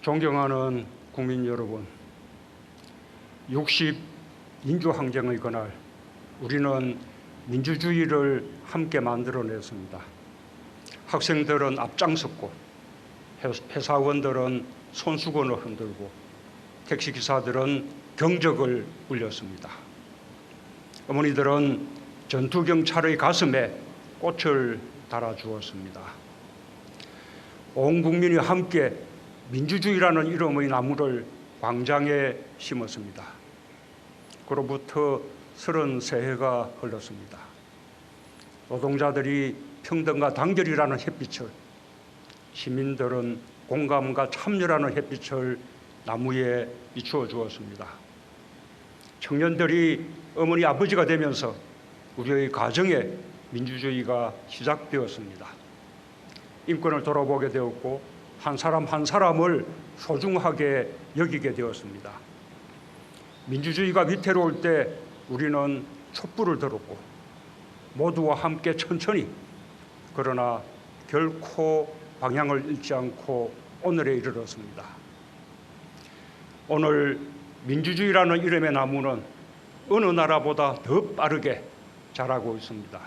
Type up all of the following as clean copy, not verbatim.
존경하는 국민 여러분, 60 민주항쟁의 그날 우리는 민주주의를 함께 만들어냈습니다. 학생들은 앞장섰고 회사원들은 손수건을 흔들고 택시기사들은 경적을 울렸습니다. 어머니들은 전투경찰의 가슴에 꽃을 달아주었습니다. 온 국민이 함께 민주주의라는 이름의 나무를 광장에 심었습니다. 그로부터 33해가 흘렀습니다. 노동자들이 평등과 단결이라는 햇빛을, 시민들은 공감과 참여라는 햇빛을 나무에 비추어 주었습니다. 청년들이 어머니 아버지가 되면서 우리의 가정에 민주주의가 시작되었습니다. 인권을 돌아보게 되었고 한 사람 한 사람을 소중하게 여기게 되었습니다. 민주주의가 위태로울 때 우리는 촛불을 들었고 모두와 함께 천천히, 그러나 결코 방향을 잃지 않고 오늘에 이르렀습니다. 오늘 민주주의라는 이름의 나무는 어느 나라보다 더 빠르게 자라고 있습니다.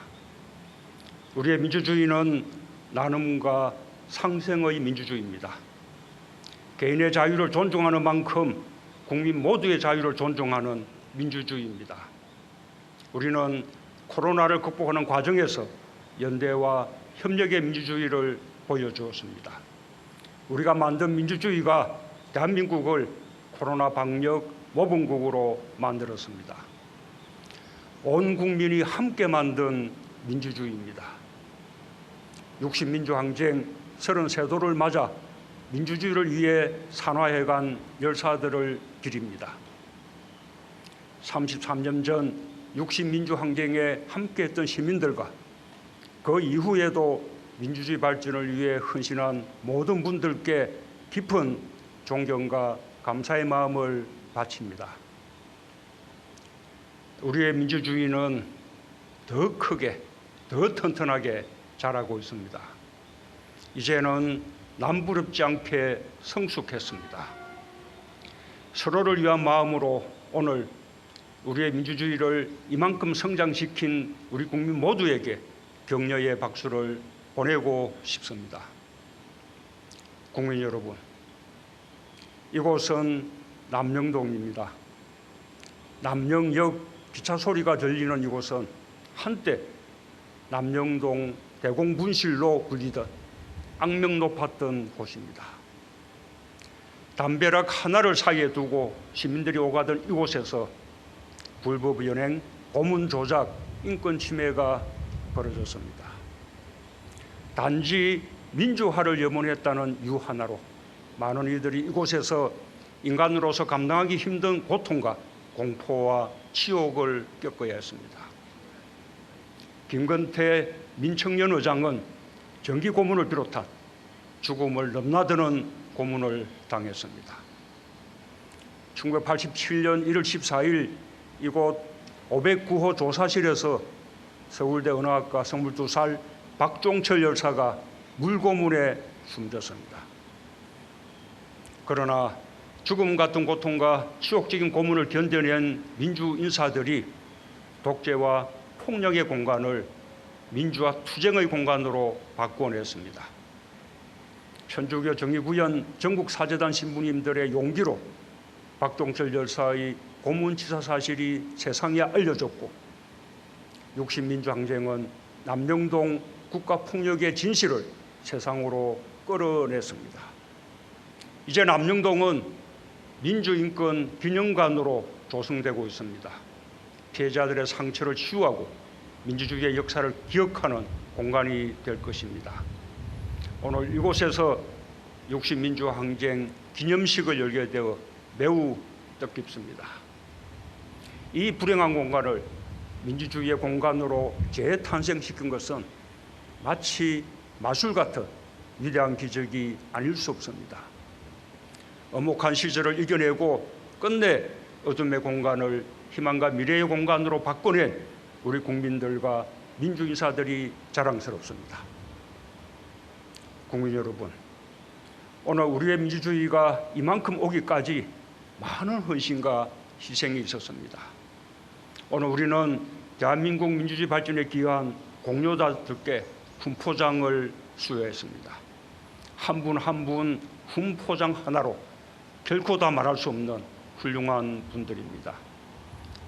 우리의 민주주의는 나눔과 상생의 민주주의입니다. 개인의 자유를 존중하는 만큼 국민 모두의 자유를 존중하는 민주주의입니다. 우리는 코로나를 극복하는 과정에서 연대와 협력의 민주주의를 보여주었습니다. 우리가 만든 민주주의가 대한민국을 코로나 방역 모범국으로 만들었습니다. 온 국민이 함께 만든 민주주의입니다. 60 민주항쟁 33도를 맞아 민주주의를 위해 산화해간 열사들을 기립니다. 33년 전 60 민주항쟁에 함께했던 시민들과 그 이후에도 민주주의 발전을 위해 헌신한 모든 분들께 깊은 존경과 감사의 마음을 바칩니다. 우리의 민주주의는 더 크게, 더 튼튼하게 자라고 있습니다. 이제는 남부럽지 않게 성숙했습니다. 서로를 위한 마음으로 오늘 우리의 민주주의를 이만큼 성장시킨 우리 국민 모두에게 격려의 박수를 보내고 싶습니다. 국민 여러분, 이곳은 남영동입니다. 남영역 기차 소리가 들리는 이곳은 한때 남영동 대공분실로 불리던 악명 높았던 곳입니다. 담벼락 하나를 사이에 두고 시민들이 오가던 이곳에서 불법 연행, 고문 조작, 인권 침해가 벌어졌습니다. 단지 민주화를 염원했다는 이유 하나로 많은 이들이 이곳에서 인간으로서 감당하기 힘든 고통과 공포와 치욕을 겪어야 했습니다. 김건태 민청년 의장은 정기 고문을 비롯한 죽음을 넘나드는 고문을 당했습니다. 1987년 1월 14일 이곳 509호 조사실에서 서울대 언어학과 22살 박종철 열사가 물고문에 숨졌습니다. 그러나 죽음 같은 고통과 치욕적인 고문을 견뎌낸 민주 인사들이 독재와 폭력의 공간을 민주화 투쟁의 공간으로 바꾸어냈습니다. 천주교 정의구현 전국사재단 신부님들의 용기로 박종철 열사의 고문치사 사실이 세상에 알려졌고 60 민주항쟁은 남영동 국가폭력의 진실을 세상으로 끌어냈습니다. 이제 남영동은 민주인권 기념관으로 조성되고 있습니다. 피해자들의 상처를 치유하고 민주주의의 역사를 기억하는 공간이 될 것입니다. 오늘 이곳에서 60 민주항쟁 기념식을 열게 되어 매우 뜻깊습니다. 이 불행한 공간을 민주주의의 공간으로 재탄생시킨 것은 마치 마술 같은 위대한 기적이 아닐 수 없습니다. 엄혹한 시절을 이겨내고 끝내 어둠의 공간을 희망과 미래의 공간으로 바꿔낸 우리 국민들과 민주인사들이 자랑스럽습니다. 국민 여러분, 오늘 우리의 민주주의가 이만큼 오기까지 많은 헌신과 희생이 있었습니다. 오늘 우리는 대한민국 민주주의 발전에 기여한 공로자들께 훈포장을 수여했습니다. 한 분 한 분 훈포장 하나로 결코 다 말할 수 없는 훌륭한 분들입니다.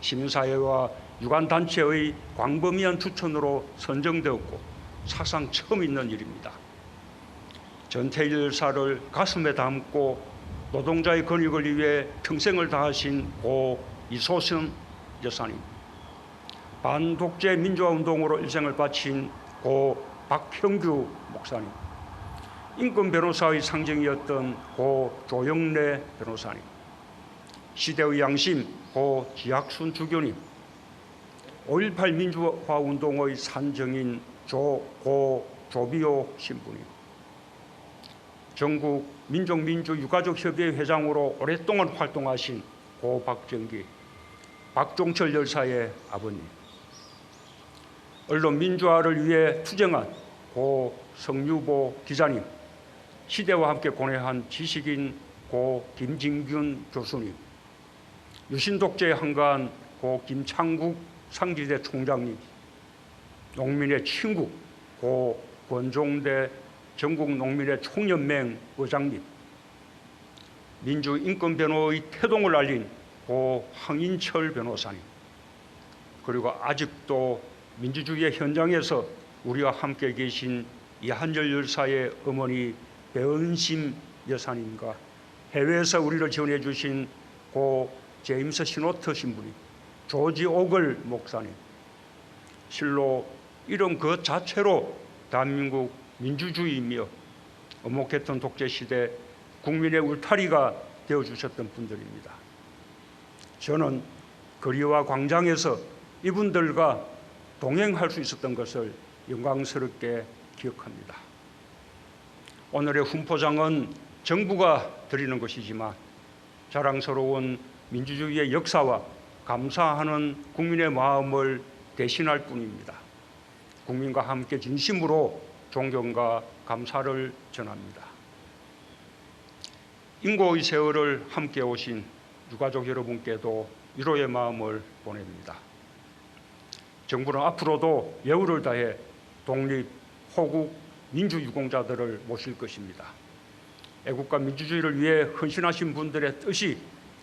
시민사회와 유관단체의 광범위한 추천으로 선정되었고 사상 처음 있는 일입니다. 전태일 열사를 가슴에 담고 노동자의 권익을 위해 평생을 다하신 고 이소선 여사님, 반독재 민주화운동으로 일생을 바친 고 박형규 목사님, 인권 변호사의 상징이었던 고 조영래 변호사님, 시대의 양심 고 지학순 주교님, 5.18 민주화운동의 산정인 고 조비오 신부님, 전국 민족민주유가족협의회 회장으로 오랫동안 활동하신 고 박정기, 박종철 열사의 아버님, 언론 민주화를 위해 투쟁한 고 성유보 기자님, 시대와 함께 고뇌한 지식인 고 김진균 교수님, 유신독재에 한가한 고 김창국 상지대 총장님, 농민의 친구 고 권종대 전국농민의 총연맹 의장님, 민주인권변호의 태동을 알린 고 황인철 변호사님, 그리고 아직도 민주주의의 현장에서 우리와 함께 계신 이한열 열사의 어머니 배은심 여사님과 해외에서 우리를 지원해 주신 고 제임스 시노트 신부님, 조지 오글 목사님, 실로 이름 그 자체로 대한민국 민주주의이며 엄혹했던 독재시대 국민의 울타리가 되어주셨던 분들입니다. 저는 거리와 광장에서 이분들과 동행할 수 있었던 것을 영광스럽게 기억합니다. 오늘의 훈포장은 정부가 드리는 것이지만 자랑스러운 민주주의의 역사와 감사하는 국민의 마음을 대신할 뿐입니다. 국민과 함께 진심으로 존경과 감사를 전합니다. 인고의 세월을 함께 오신 유가족 여러분께도 위로의 마음을 보냅니다. 정부는 앞으로도 예우를 다해 독립, 호국, 민주유공자들을 모실 것입니다. 애국과 민주주의를 위해 헌신하신 분들의 뜻이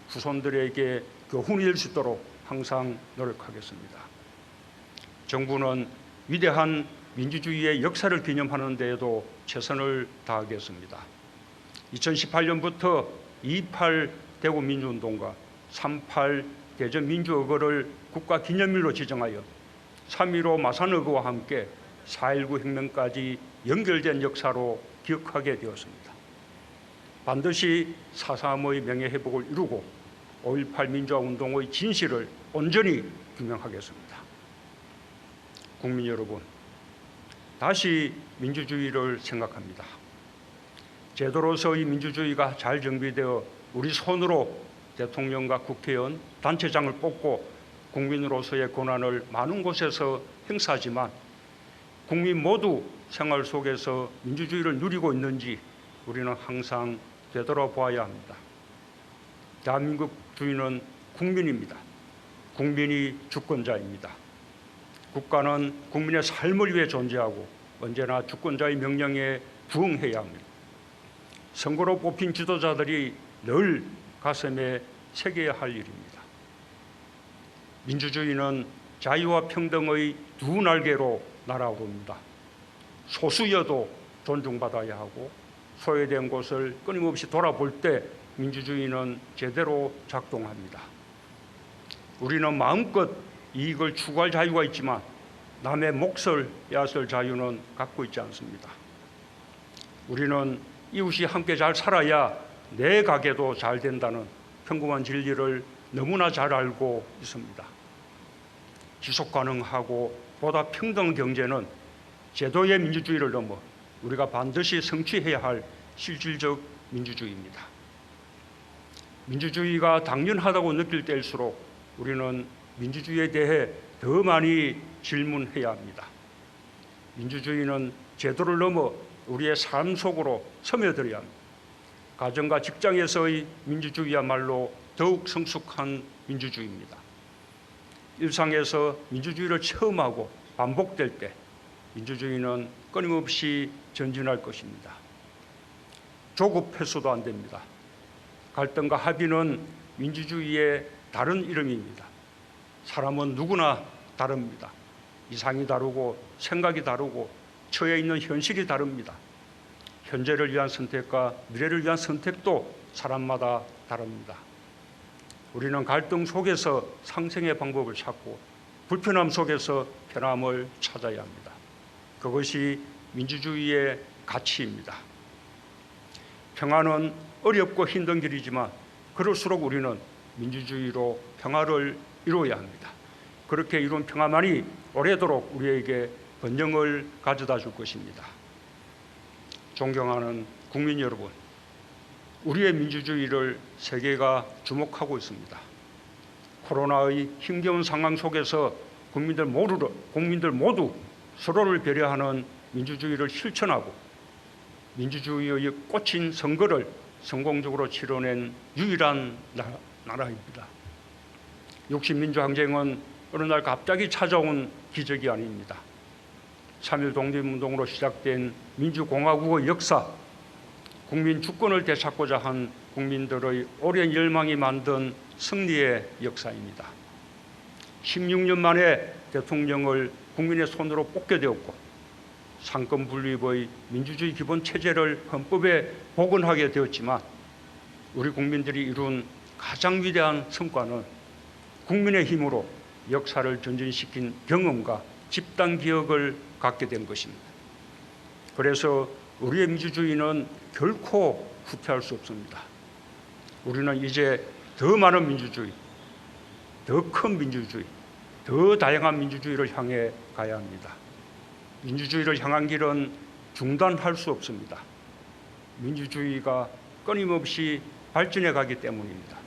후손들에게 교훈이 될 수 있도록 항상 노력하겠습니다. 정부는 위대한 민주주의의 역사를 기념하는 데에도 최선을 다하겠습니다. 2018년부터 2.8 대구민주운동과 3.8 대전민주의거를 국가기념일로 지정하여 3.15 마산의거와 함께 4.19 혁명까지 연결된 역사로 기억하게 되었습니다. 반드시 4.3의 명예회복을 이루고 5.18 민주화운동의 진실을 온전히 규명하겠습니다. 국민 여러분, 다시 민주주의를 생각합니다. 제도로서의 민주주의가 잘 정비되어 우리 손으로 대통령과 국회의원, 단체장을 뽑고 국민으로서의 권한을 많은 곳에서 행사하지만 국민 모두 생활 속에서 민주주의를 누리고 있는지 우리는 항상 되돌아보아야 합니다. 대한민국 주인은 국민입니다. 국민이 주권자입니다. 국가는 국민의 삶을 위해 존재하고 언제나 주권자의 명령에 부응해야 합니다. 선거로 뽑힌 지도자들이 늘 가슴에 새겨야 할 일입니다. 민주주의는 자유와 평등의 두 날개로 날아오릅니다. 소수여도 존중받아야 하고 소외된 곳을 끊임없이 돌아볼 때 민주주의는 제대로 작동합니다. 우리는 마음껏 이익을 추구할 자유가 있지만 남의 몫을 빼앗을 자유는 갖고 있지 않습니다. 우리는 이웃이 함께 잘 살아야 내 가게도 잘 된다는 평범한 진리를 너무나 잘 알고 있습니다. 지속 가능하고 보다 평등한 경제는 제도의 민주주의를 넘어 우리가 반드시 성취해야 할 실질적 민주주의입니다. 민주주의가 당연하다고 느낄 때일수록 우리는 민주주의에 대해 더 많이 질문해야 합니다. 민주주의는 제도를 넘어 우리의 삶 속으로 스며들어야 합니다. 가정과 직장에서의 민주주의야말로 더욱 성숙한 민주주의입니다. 일상에서 민주주의를 체험하고 반복될 때 민주주의는 끊임없이 전진할 것입니다. 조급해서도 안 됩니다. 갈등과 합의는 민주주의의 다른 이름입니다. 사람은 누구나 다릅니다. 이상이 다르고 생각이 다르고 처해 있는 현실이 다릅니다. 현재를 위한 선택과 미래를 위한 선택도 사람마다 다릅니다. 우리는 갈등 속에서 상생의 방법을 찾고 불편함 속에서 편함을 찾아야 합니다. 그것이 민주주의의 가치입니다. 평화는 어렵고 힘든 길이지만 그럴수록 우리는 민주주의로 평화를 이루어야 합니다. 그렇게 이룬 평화만이 오래도록 우리에게 번영을 가져다 줄 것입니다. 존경하는 국민 여러분, 우리의 민주주의를 세계가 주목하고 있습니다. 코로나의 힘겨운 상황 속에서 국민들 모두 서로를 배려하는 민주주의를 실천하고 민주주의의 꽃인 선거를 성공적으로 치러낸 유일한 나라입니다. 60민주항쟁은 어느 날 갑자기 찾아온 기적이 아닙니다. 3.1 독립운동으로 시작된 민주공화국의 역사, 국민 주권을 되찾고자 한 국민들의 오랜 열망이 만든 승리의 역사입니다. 16년 만에 대통령을 국민의 손으로 뽑게 되었고 상권 분립의 민주주의 기본 체제를 헌법에 복원하게 되었지만 우리 국민들이 이룬 가장 위대한 성과는 국민의 힘으로 역사를 전진시킨 경험과 집단 기억을 갖게 된 것입니다. 그래서 우리의 민주주의는 결코 후퇴할 수 없습니다. 우리는 이제 더 많은 민주주의, 더 큰 민주주의, 더 다양한 민주주의를 향해 가야 합니다. 민주주의를 향한 길은 중단할 수 없습니다. 민주주의가 끊임없이 발전해 가기 때문입니다.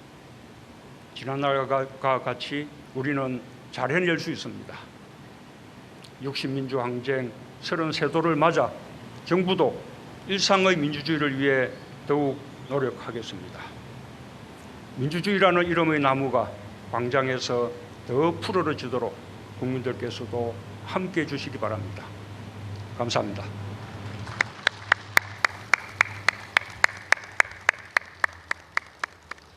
지난날과 같이 우리는 잘 해낼 수 있습니다. 60민주항쟁 33도를 맞아 정부도 일상의 민주주의를 위해 더욱 노력하겠습니다. 민주주의라는 이름의 나무가 광장에서 더 푸르러지도록 국민들께서도 함께해 주시기 바랍니다. 감사합니다.